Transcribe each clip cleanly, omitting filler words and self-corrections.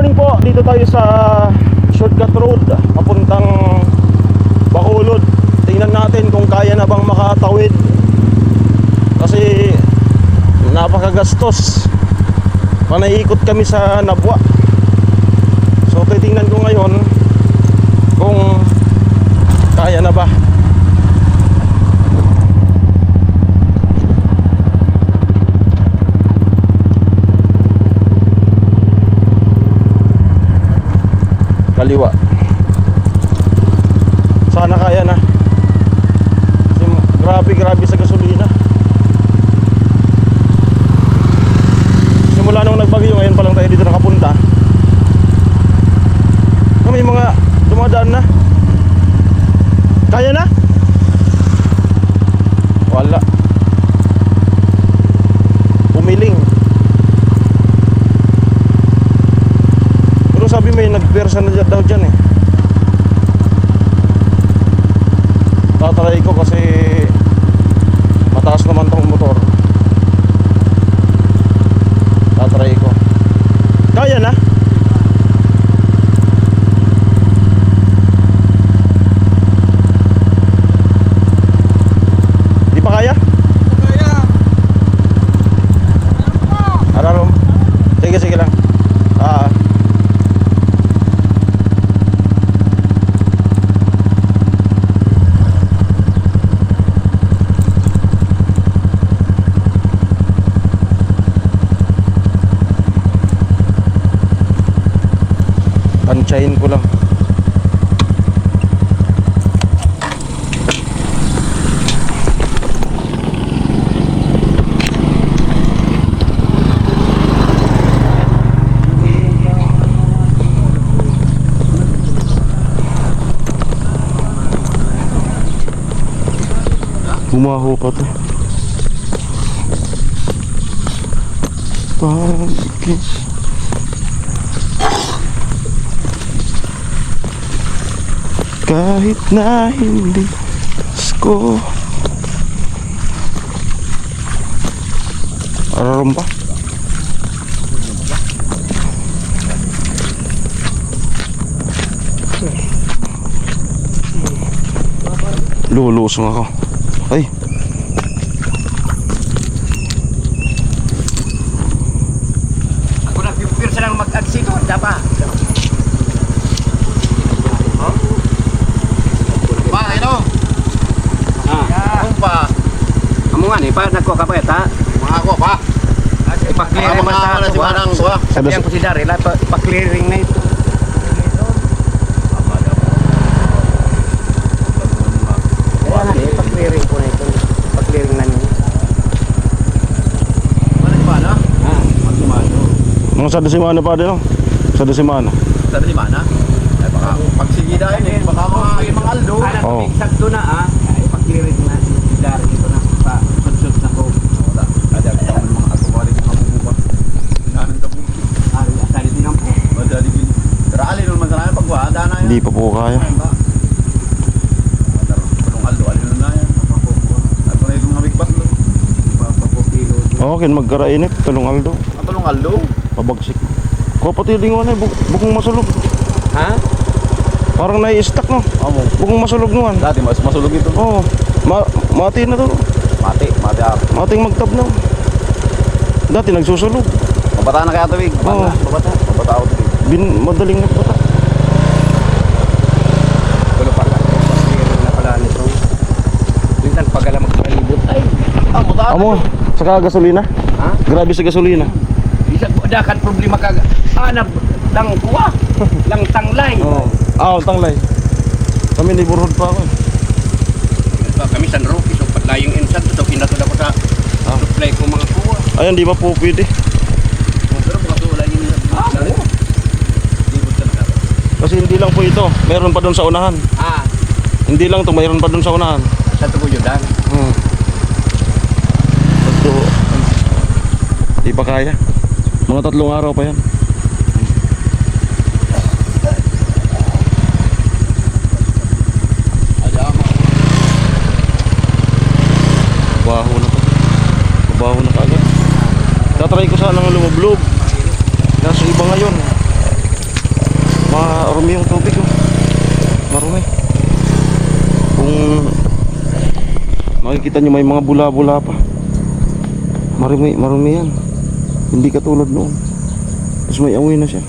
morning po, dito tayo sa shortcut road papuntang Bacolod. Tingnan natin kung kaya na bang makatawid, kasi napakagastos. Panaikot kami sa Nabwa. So titingnan ko ngayon kung kaya na ba. Kaliwa. Sana kaya na. Kasi grabe sa gasolina. Simula nung nagbagyo, ngayon pa lang tayo dito nakapunta. May mga dumadaan na. Kaya na? Wala. Pumiling. Pero sabi may nagpersa na daw dyan eh. Tatry ko kasi mataas naman tong motor. Tatry ko. Kaya na? Di pa kaya? Kaya. Ararom. Sige lang. Pansyahin ko lang. Bumaho pa to. Pagkis. Kahit na hindi ko ararom pa. Lulusong ako. Ay. Ako nag-prepare silang mag-aksito, dapa. Pa, ito. Pa. Amo nga ni pa nagko ka pa eta. Mga ako pa. Ipa-clear mo sa ako. Sabi ko si Daryl, ipa-clearing na ito. Ipa-clearing ko na ito. Ipa-clearing na niyo. Ano pa na? Magsimano. Mga sa desimana pa din, no? Sa desimana. Sa desimana? Ay baka pagsigida yun eh. Baka mga aldo. Oo. Sakto na ah. Ipa-clearing na si Daryl ito na pa. Sudsud na ko. Wala. Ada mga atubalik mga bububa. Inanin ka po. Ari, asali din ang po. Madali din. Pero alin naman sa namin pagwa. Daan na yan. Hindi pa po kaya. Okay, magkarainit, Talong Aldo. Ang Talong Aldo? Pabagsik. Ko pati lingon eh, bukong masulog. Ha? Parang nai-stuck no. Amo. Bukong masulog nuan. Dati mas masulog ito. Oo. Mati na to. Mati ako. Mating magtab na. Dati nagsusulog. Mabata na kaya tawig. Oo. Mabata ako tawig. Madaling nagbata. Tulo pala. Pasirin na pala nito. Minsan pag alam magpalibot ay. Amo, saka gasolina. Ha? Grabe sa gasolina. Isa dakan problema kag anab lang kuwa. Lang tanglay. Oo. Tanglay. Kami neighborhood pa ako. Kami San Roque so patlayong insan to kinatod ako sa supply ko mga kuwa. Ayun, di ba po pwede? Pero baka wala yung Kasi hindi lang po ito. Meron pa doon sa unahan. Hindi lang to, mayroon pa doon sa unahan. Sa tubo yun dan. Ito, di pa kaya. Mga 3 araw pa yan. Baho na to. Baho na kaagad. Tatry ko sana ng lumablog. Kaso iba ngayon. Kita nyo may mga bula-bula pa. Marumi yan. Hindi katulad noon. Tapos may amoy na siya.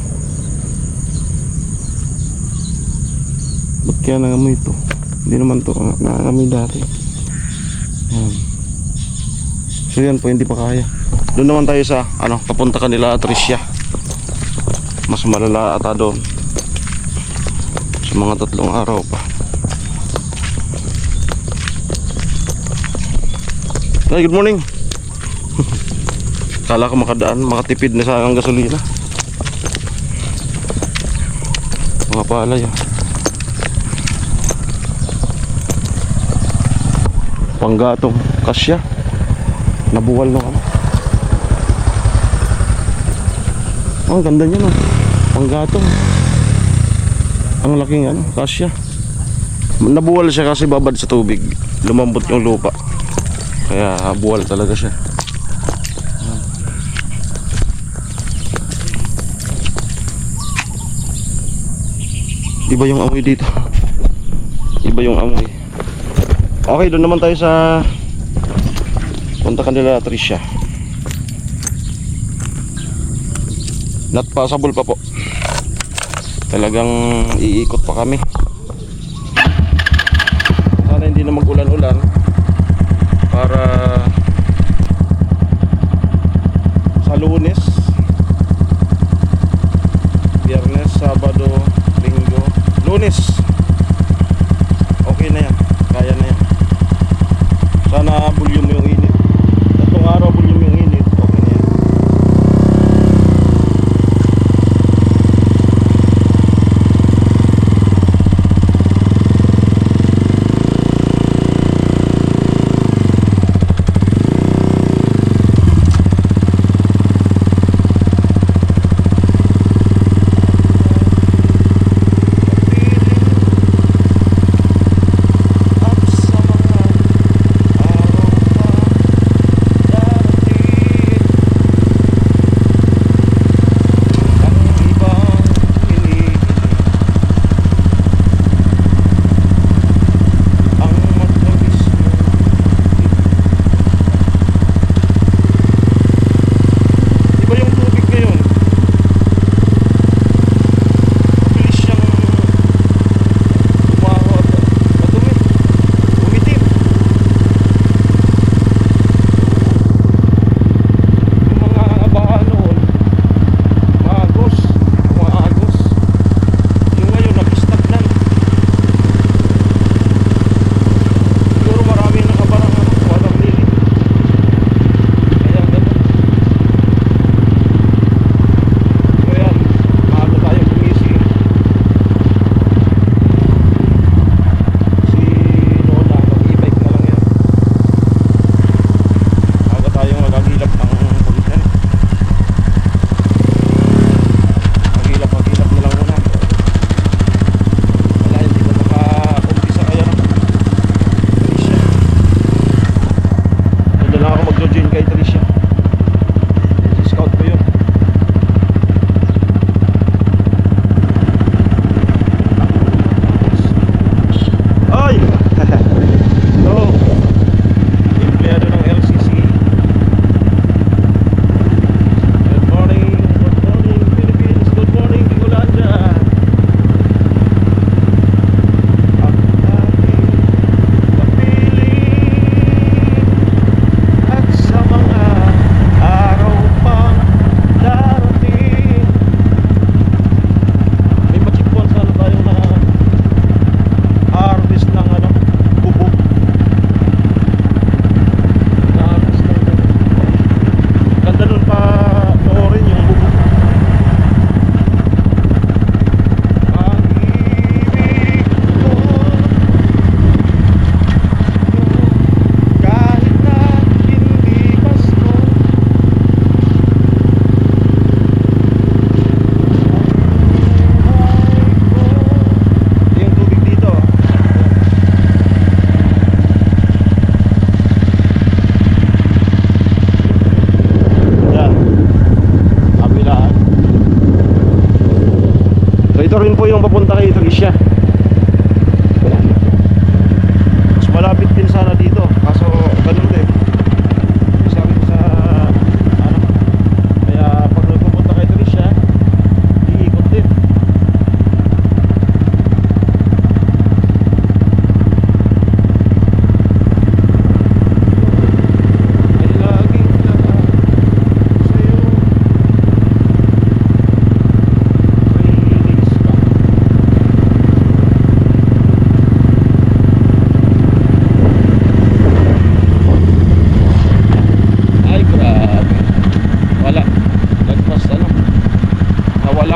Ba't kaya nangamoy ito? Hindi naman ito nangangamoy dati. Yan. So yan po, hindi pa kaya. Doon naman tayo sa papunta kanila Tricia. Mas malala ata doon. Sa mga 3 araw pa. Hey, good morning. Kala ko makatipid na sa ang gasolina. Mga palay. Panggatong kasya. Nabuwal no ano. Ang ganda niya no. Panggatong. Ang laking kasya. Nabuwal siya kasi babad sa tubig. Lumambot yung lupa. Kaya buwal talaga siya. Iba yung amoy dito. Iba yung amoy. Okay, doon naman tayo sa punta kanila Tricia. Not possible pa po. Talagang iikot pa kami. Sana hindi na mag-ulan-ulan para sa Lunes, Biyernes, Sabado, Linggo, Lunes okay na yan, kaya na yan. Sana volume yung init. 3 araw volume yung init, okay na yan. Ito rin po yung papunta kay Tricia. Mas malapit din sana dito, kaso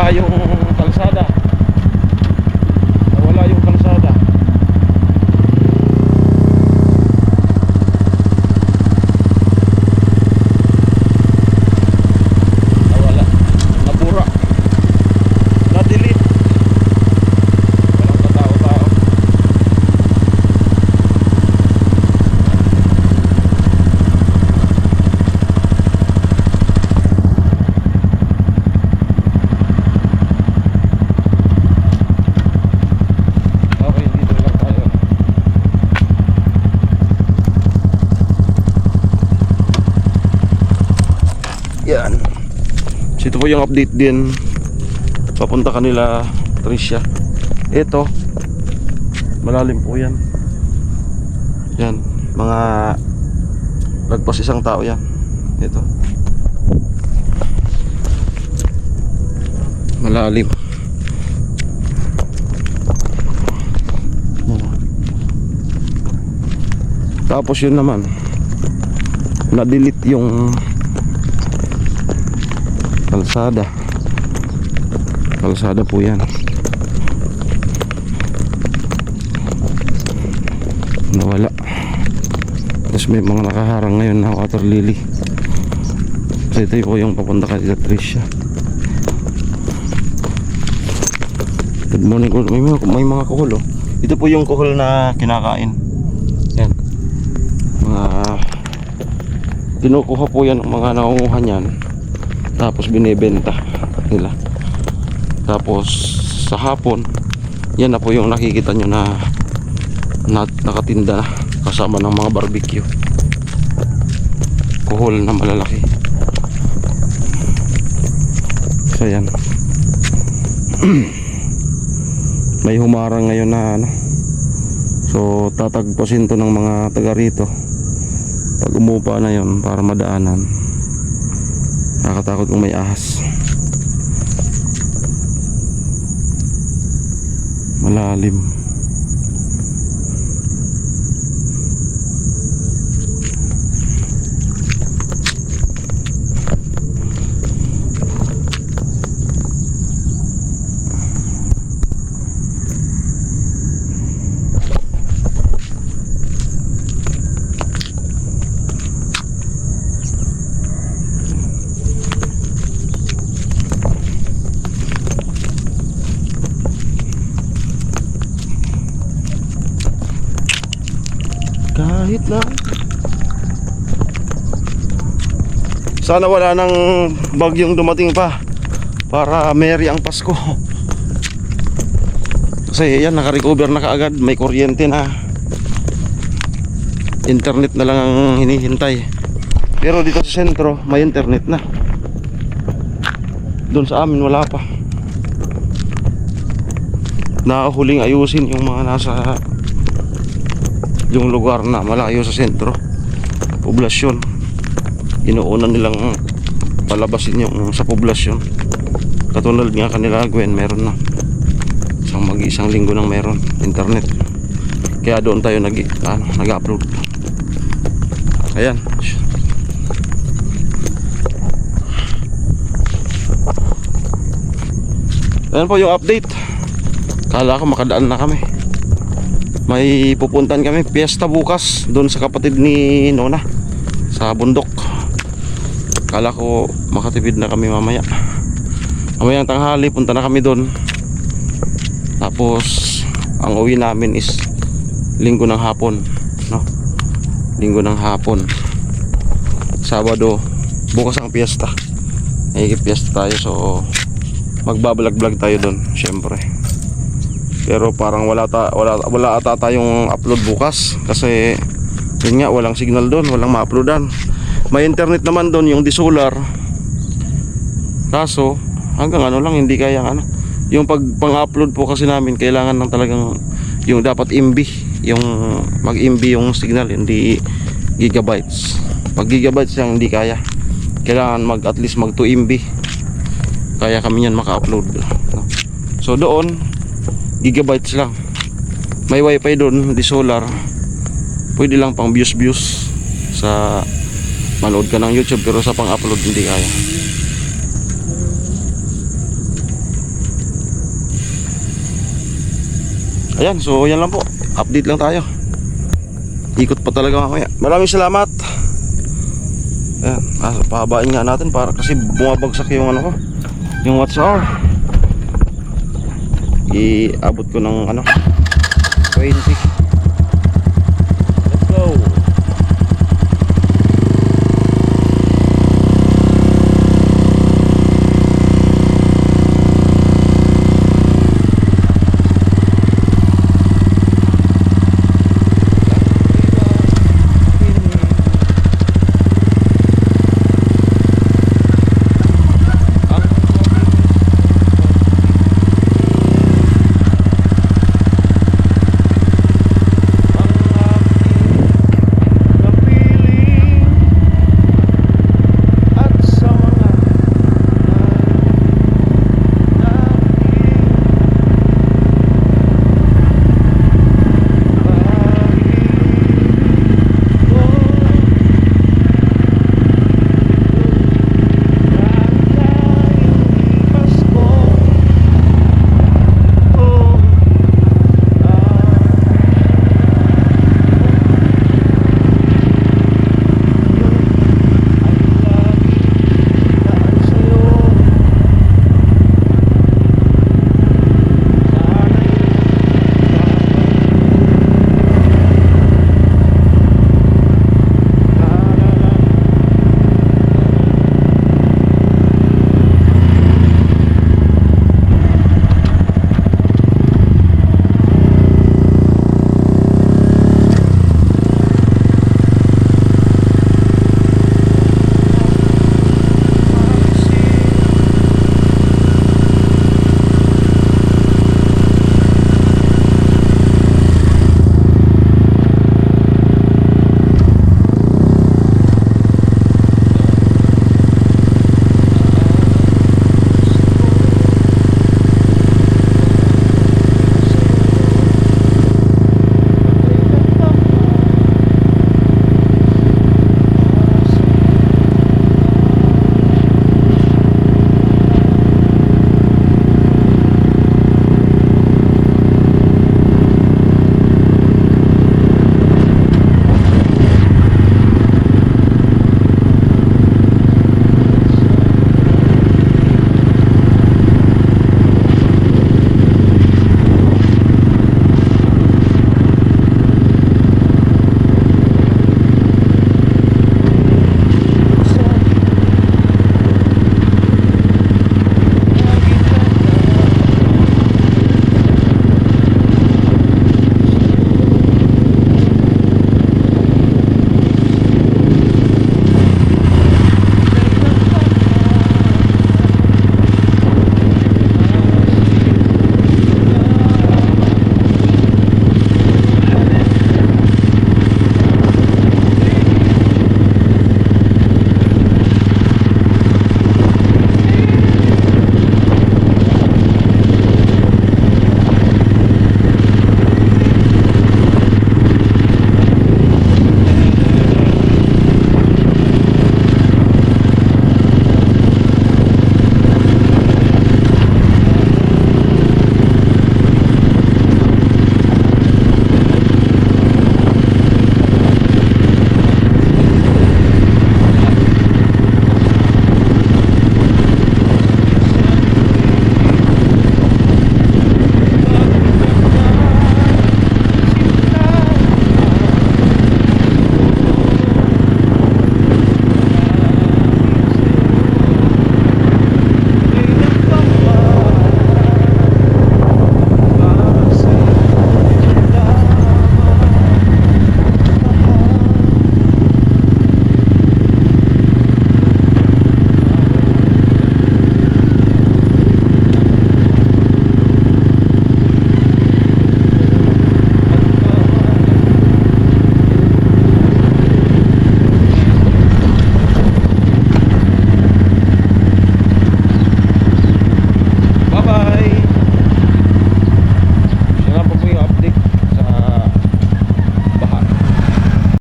nawala yung kalsada. Nawala yung kalsada. Nawala. Nabura. Na-delete. Walang katao-tao. Okay, dito lang tayo. Yan. So ito po yung update din. Papunta kanila Tricia. Ito. Malalim po yan. Yan. Mga lagpas isang tao yan. Ito. Malalim. Tapos yun naman, na-delete yung kalsada. Kalsada po yan. Nawala. Tapos may mga nakaharang ngayon na water lily. So ito po yung papunta kay Tricia. Good morning. May mga kuhol oh. Ito po yung kuhol na kinakain. Yan. Mga kinukuha po yan ng mga nangunguha niyan. Tapos binebenta nila. Tapos sa hapon, yan na po yung nakikita nyo na nakatinda na kasama ng mga barbecue. Kuhol na malalaki. So yan. May humarang ngayon na ano. So tatagpasin to ng mga taga rito. Pag umupa na yon para madaanan. Nakakatakot kung may ahas. Malalim. Kahit na sana wala nang bagyong dumating pa para merry ang Pasko. Kasi yan, naka-recover na kaagad. May kuryente na. Internet na lang ang hinihintay. Pero dito sa sentro may internet na. Doon sa amin wala pa. Nakahuling ayusin yung mga nasa yung lugar na malayo sa sentro, poblasyon. Inuuna nilang palabasin yung sa poblasyon. Katulad nga kanila Gwen, meron na mag-isang linggo nang meron internet. Kaya doon tayo nag-upload. Ayan. Ayan po yung update. Kala ko makadaan na kami. May pupuntan kami, piyesta bukas doon sa kapatid ni Nona sa bundok. Kala ko makatipid na kami mamaya. Mamayang tanghali punta na kami doon. Tapos ang uwi namin is linggo ng hapon, no? Linggo ng hapon. Sabado bukas ang piyesta. Ay piyesta tayo, so magbablog-vlog tayo doon, syempre. Pero parang wala ata tayong upload bukas kasi yun nga, walang signal doon, walang ma-uploadan. May internet naman doon, yung Disolar. Kaso hanggang ano lang, hindi kaya ano. Yung pang-upload po kasi namin kailangan ng talagang yung dapat MB, yung mag-MB yung signal, hindi gigabytes. Pag gigabytes lang hindi kaya. Kailangan at least mag 2 MB. Kaya kami yan maka-upload. So doon gigabytes lang. May wifi doon, di solar. Pwede lang pang views sa manood ka ng YouTube, pero sa pang-upload hindi kaya. Ayan, so yan lang po. Update lang tayo. Ikot pa talaga mamaya. Maraming salamat. Ayan, pahabain nga natin para kasi bumabagsak yung ano ko, yung watch hour. Iabot ko ng ano 20.